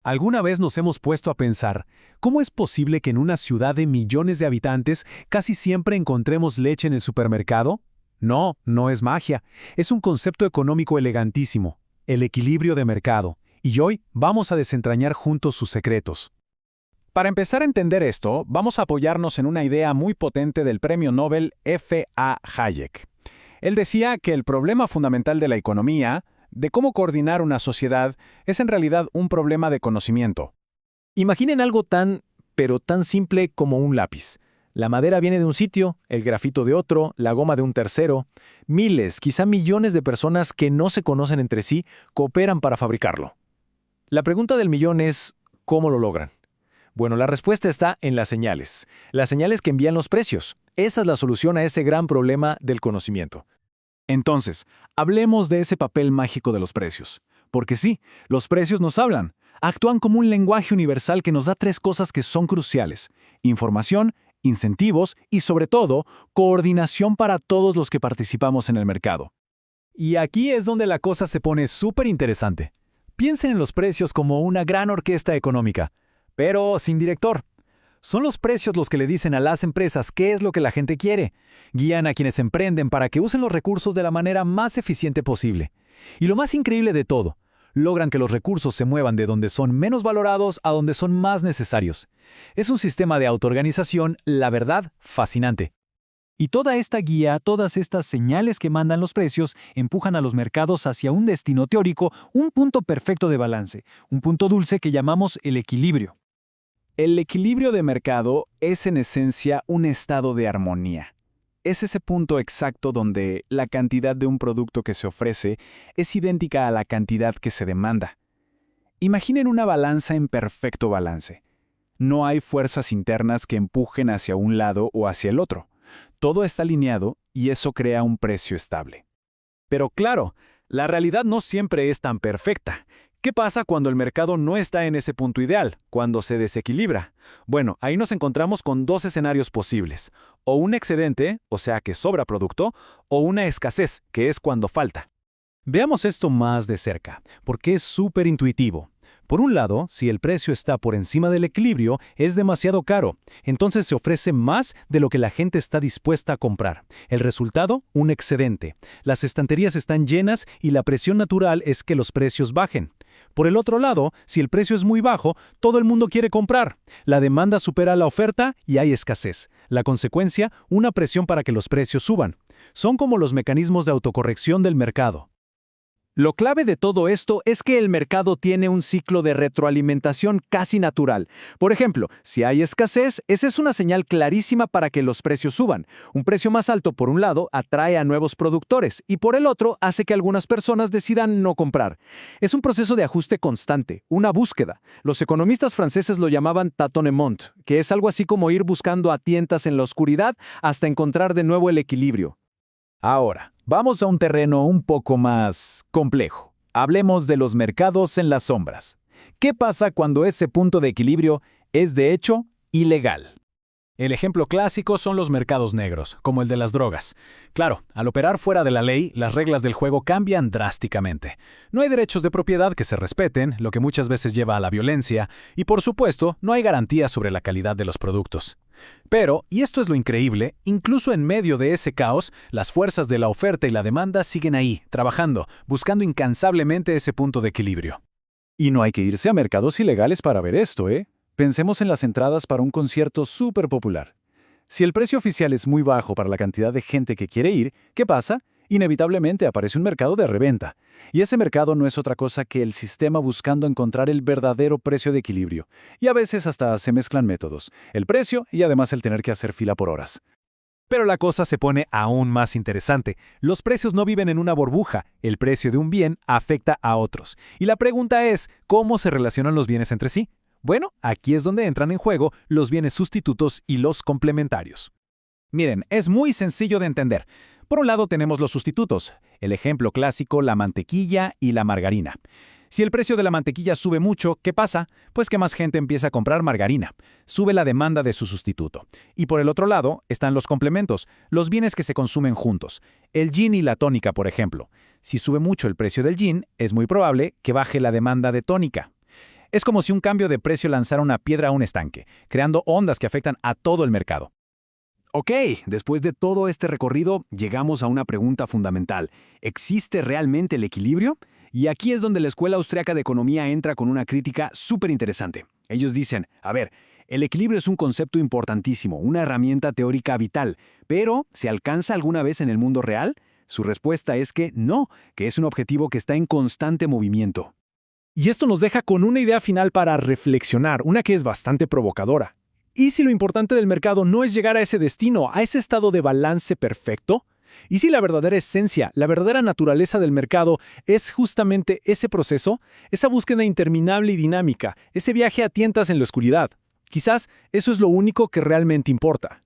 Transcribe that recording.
¿Alguna vez nos hemos puesto a pensar cómo es posible que en una ciudad de millones de habitantes casi siempre encontremos leche en el supermercado? No, no es magia. Es un concepto económico elegantísimo, el equilibrio de mercado. Y hoy vamos a desentrañar juntos sus secretos. Para empezar a entender esto, vamos a apoyarnos en una idea muy potente del premio Nobel F. A. Hayek. Él decía que el problema fundamental de la economía, de cómo coordinar una sociedad, es en realidad un problema de conocimiento. Imaginen algo pero tan simple como un lápiz. La madera viene de un sitio, el grafito de otro, la goma de un tercero. Miles, quizá millones de personas que no se conocen entre sí cooperan para fabricarlo. La pregunta del millón es, ¿cómo lo logran? Bueno, la respuesta está en las señales que envían los precios. Esa es la solución a ese gran problema del conocimiento. Entonces, hablemos de ese papel mágico de los precios. Porque sí, los precios nos hablan. Actúan como un lenguaje universal que nos da tres cosas que son cruciales: información, incentivos y, sobre todo, coordinación para todos los que participamos en el mercado. Y aquí es donde la cosa se pone súper interesante. Piensen en los precios como una gran orquesta económica, pero sin director. Son los precios los que le dicen a las empresas qué es lo que la gente quiere. Guían a quienes emprenden para que usen los recursos de la manera más eficiente posible. Y lo más increíble de todo, logran que los recursos se muevan de donde son menos valorados a donde son más necesarios. Es un sistema de autoorganización, la verdad, fascinante. Y toda esta guía, todas estas señales que mandan los precios, empujan a los mercados hacia un destino teórico, un punto perfecto de balance, un punto dulce que llamamos el equilibrio. El equilibrio de mercado es en esencia un estado de armonía. Es ese punto exacto donde la cantidad de un producto que se ofrece es idéntica a la cantidad que se demanda. Imaginen una balanza en perfecto balance. No hay fuerzas internas que empujen hacia un lado o hacia el otro. Todo está alineado y eso crea un precio estable. Pero claro, la realidad no siempre es tan perfecta. ¿Qué pasa cuando el mercado no está en ese punto ideal, cuando se desequilibra? Bueno, ahí nos encontramos con dos escenarios posibles: o un excedente, o sea que sobra producto, o una escasez, que es cuando falta. Veamos esto más de cerca, porque es súper intuitivo. Por un lado, si el precio está por encima del equilibrio, es demasiado caro. Entonces se ofrece más de lo que la gente está dispuesta a comprar. El resultado, un excedente. Las estanterías están llenas y la presión natural es que los precios bajen. Por el otro lado, si el precio es muy bajo, todo el mundo quiere comprar. La demanda supera la oferta y hay escasez. La consecuencia, una presión para que los precios suban. Son como los mecanismos de autocorrección del mercado. Lo clave de todo esto es que el mercado tiene un ciclo de retroalimentación casi natural. Por ejemplo, si hay escasez, esa es una señal clarísima para que los precios suban. Un precio más alto, por un lado, atrae a nuevos productores y por el otro, hace que algunas personas decidan no comprar. Es un proceso de ajuste constante, una búsqueda. Los economistas franceses lo llamaban tâtonnement, que es algo así como ir buscando a tientas en la oscuridad hasta encontrar de nuevo el equilibrio. Ahora, vamos a un terreno un poco más complejo. Hablemos de los mercados en las sombras. ¿Qué pasa cuando ese punto de equilibrio es de hecho ilegal? El ejemplo clásico son los mercados negros, como el de las drogas. Claro, al operar fuera de la ley, las reglas del juego cambian drásticamente. No hay derechos de propiedad que se respeten, lo que muchas veces lleva a la violencia, y por supuesto, no hay garantías sobre la calidad de los productos. Pero, y esto es lo increíble, incluso en medio de ese caos, las fuerzas de la oferta y la demanda siguen ahí, trabajando, buscando incansablemente ese punto de equilibrio. Y no hay que irse a mercados ilegales para ver esto, ¿eh? Pensemos en las entradas para un concierto súper popular. Si el precio oficial es muy bajo para la cantidad de gente que quiere ir, ¿qué pasa? Inevitablemente aparece un mercado de reventa. Y ese mercado no es otra cosa que el sistema buscando encontrar el verdadero precio de equilibrio. Y a veces hasta se mezclan métodos: el precio y además el tener que hacer fila por horas. Pero la cosa se pone aún más interesante. Los precios no viven en una burbuja. El precio de un bien afecta a otros. Y la pregunta es, ¿cómo se relacionan los bienes entre sí? Bueno, aquí es donde entran en juego los bienes sustitutos y los complementarios. Miren, es muy sencillo de entender. Por un lado tenemos los sustitutos. El ejemplo clásico, la mantequilla y la margarina. Si el precio de la mantequilla sube mucho, ¿qué pasa? Pues que más gente empieza a comprar margarina. Sube la demanda de su sustituto. Y por el otro lado están los complementos, los bienes que se consumen juntos. El gin y la tónica, por ejemplo. Si sube mucho el precio del gin, es muy probable que baje la demanda de tónica. Es como si un cambio de precio lanzara una piedra a un estanque, creando ondas que afectan a todo el mercado. Ok, después de todo este recorrido, llegamos a una pregunta fundamental. ¿Existe realmente el equilibrio? Y aquí es donde la Escuela Austriaca de Economía entra con una crítica súper interesante. Ellos dicen, a ver, el equilibrio es un concepto importantísimo, una herramienta teórica vital, pero ¿se alcanza alguna vez en el mundo real? Su respuesta es que no, que es un objetivo que está en constante movimiento. Y esto nos deja con una idea final para reflexionar, una que es bastante provocadora. ¿Y si lo importante del mercado no es llegar a ese destino, a ese estado de balance perfecto? ¿Y si la verdadera esencia, la verdadera naturaleza del mercado es justamente ese proceso, esa búsqueda interminable y dinámica, ese viaje a tientas en la oscuridad? Quizás eso es lo único que realmente importa.